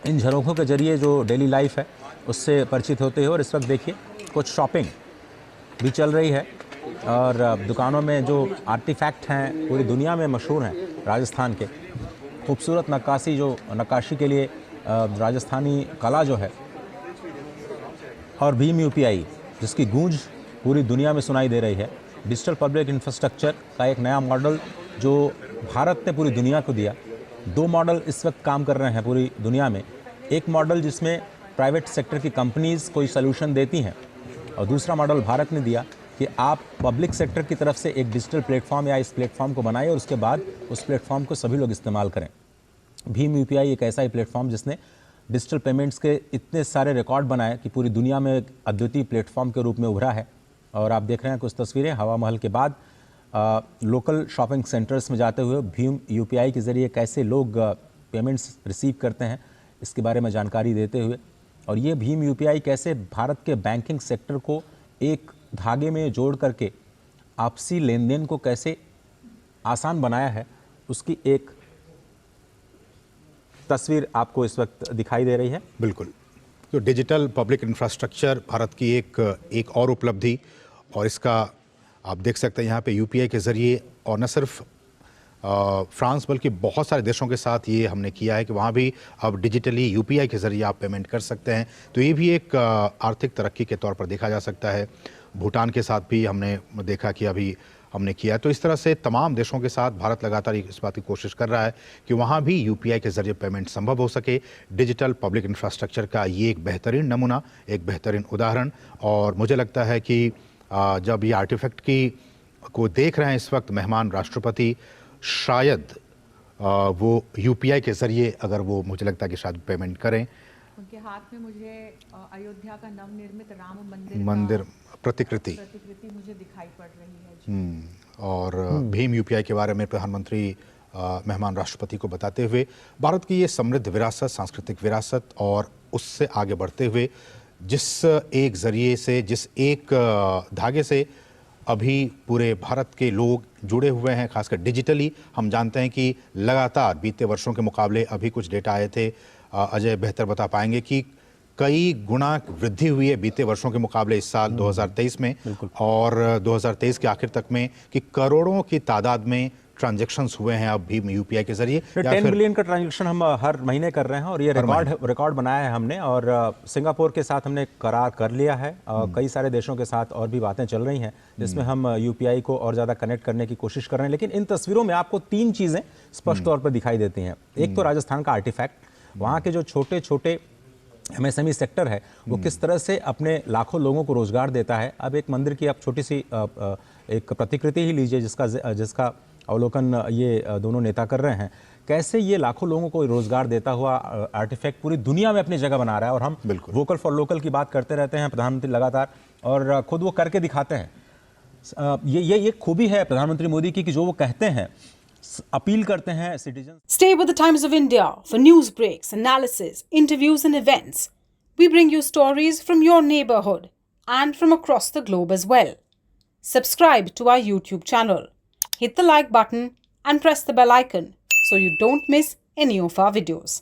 इन झरोखों के जरिए जो डेली लाइफ है उससे परिचित होते हो। और इस वक्त देखिए कुछ शॉपिंग भी चल रही है और दुकानों में जो आर्टिफैक्ट हैं पूरी दुनिया में मशहूर हैं राजस्थान के, खूबसूरत नक्काशी के लिए राजस्थानी कला जो है, और भीम यूपीआई जिसकी गूंज पूरी दुनिया में सुनाई दे रही है। डिजिटल पब्लिक इंफ्रास्ट्रक्चर का एक नया मॉडल जो भारत ने पूरी दुनिया को दिया। 2 मॉडल इस वक्त काम कर रहे हैं पूरी दुनिया में। एक मॉडल जिसमें प्राइवेट सेक्टर की कंपनीज़ कोई सॉल्यूशन देती हैं, और दूसरा मॉडल भारत ने दिया कि आप पब्लिक सेक्टर की तरफ से एक डिजिटल प्लेटफॉर्म या इस प्लेटफॉर्म को बनाएं और उसके बाद उस प्लेटफॉर्म को सभी लोग इस्तेमाल करें। भीम यूपीआई एक ऐसा ही प्लेटफॉर्म जिसने डिजिटल पेमेंट्स के इतने सारे रिकॉर्ड बनाए कि पूरी दुनिया में एक अद्वितीय प्लेटफॉर्म के रूप में उभरा है। और आप देख रहे हैं कुछ तस्वीरें हवा महल के बाद लोकल शॉपिंग सेंटर्स में जाते हुए भीम यूपीआई के ज़रिए कैसे लोग पेमेंट्स रिसीव करते हैं, इसके बारे में जानकारी देते हुए। और ये भीम यूपीआई कैसे भारत के बैंकिंग सेक्टर को एक धागे में जोड़ करके आपसी लेन देन को कैसे आसान बनाया है, उसकी एक तस्वीर आपको इस वक्त दिखाई दे रही है। बिल्कुल, तो डिजिटल पब्लिक इंफ्रास्ट्रक्चर भारत की एक और उपलब्धि, और इसका आप देख सकते हैं यहाँ पे यूपीआई के ज़रिए, और न सिर्फ फ्रांस बल्कि बहुत सारे देशों के साथ ये हमने किया है कि वहाँ भी अब डिजिटली यूपीआई के ज़रिए आप पेमेंट कर सकते हैं। तो ये भी एक आर्थिक तरक्की के तौर पर देखा जा सकता है। भूटान के साथ भी हमने देखा कि अभी हमने किया। तो इस तरह से तमाम देशों के साथ भारत लगातार इस बात की कोशिश कर रहा है कि वहाँ भी यूपीआई के ज़रिए पेमेंट संभव हो सके। डिजिटल पब्लिक इंफ्रास्ट्रक्चर का ये एक बेहतरीन नमूना, एक बेहतरीन उदाहरण। और मुझे लगता है कि जब ये आर्टिफैक्ट को देख रहे हैं इस वक्त मेहमान राष्ट्रपति, शायद वो यूपीआई के ज़रिए अगर वो, मुझे लगता है कि शायद पेमेंट करें। उनके हाथ में मुझे अयोध्या का नवनिर्मित राम मंदिर प्रतिकृति मुझे दिखाई पड़ रही है। और भीम यूपीआई के बारे में प्रधानमंत्री मेहमान राष्ट्रपति को बताते हुए भारत की ये समृद्ध विरासत, सांस्कृतिक विरासत, और उससे आगे बढ़ते हुए जिस एक ज़रिए से, जिस एक धागे से अभी पूरे भारत के लोग जुड़े हुए हैं, खासकर डिजिटली। हम जानते हैं कि लगातार बीते वर्षों के मुकाबले अभी कुछ डेटा आए थे, अजय बेहतर बता पाएंगे कि कई गुना वृद्धि हुई है बीते वर्षों के मुकाबले इस साल 2023 में, और 2023 के आखिर तक में कि करोड़ों की तादाद में ट्रांजैक्शंस हुए हैं अब भी यूपीआई के जरिए। 10 बिलियन का ट्रांजैक्शन हम हर महीने कर रहे हैं, और ये रिकॉर्ड बनाया है हमने। और सिंगापुर के साथ हमने करार कर लिया है, कई सारे देशों के साथ और भी बातें चल रही हैं जिसमें हम यूपीआई को और ज़्यादा कनेक्ट करने की कोशिश कर रहे हैं। लेकिन इन तस्वीरों में आपको 3 चीज़ें स्पष्ट तौर पर दिखाई देती हैं। एक तो राजस्थान का आर्टिफैक्ट, वहाँ के जो छोटे छोटे एमएसएमई सेक्टर है वो किस तरह से अपने लाखों लोगों को रोजगार देता है। अब एक मंदिर की आप छोटी सी एक प्रतिकृति ही लीजिए जिसका अवलोकन ये दोनों नेता कर रहे हैं, कैसे ये लाखों लोगों को रोजगार देता हुआ आर्टिफैक्ट पूरी दुनिया में अपनी जगह बना रहा है। और हम वोकल फॉर लोकल की बात करते रहते हैं प्रधानमंत्री लगातार, और खुद वो करके दिखाते हैं। ये खूबी है प्रधानमंत्री मोदी की कि जो वो कहते हैं, अपील करते हैं citizen. Stay with the Times of India for news breaks, analysis, interviews and events. We bring you stories from your neighborhood and from across the globe as well. Subscribe to our YouTube channel. Hit the like button and press the bell icon so you don't miss any of our videos.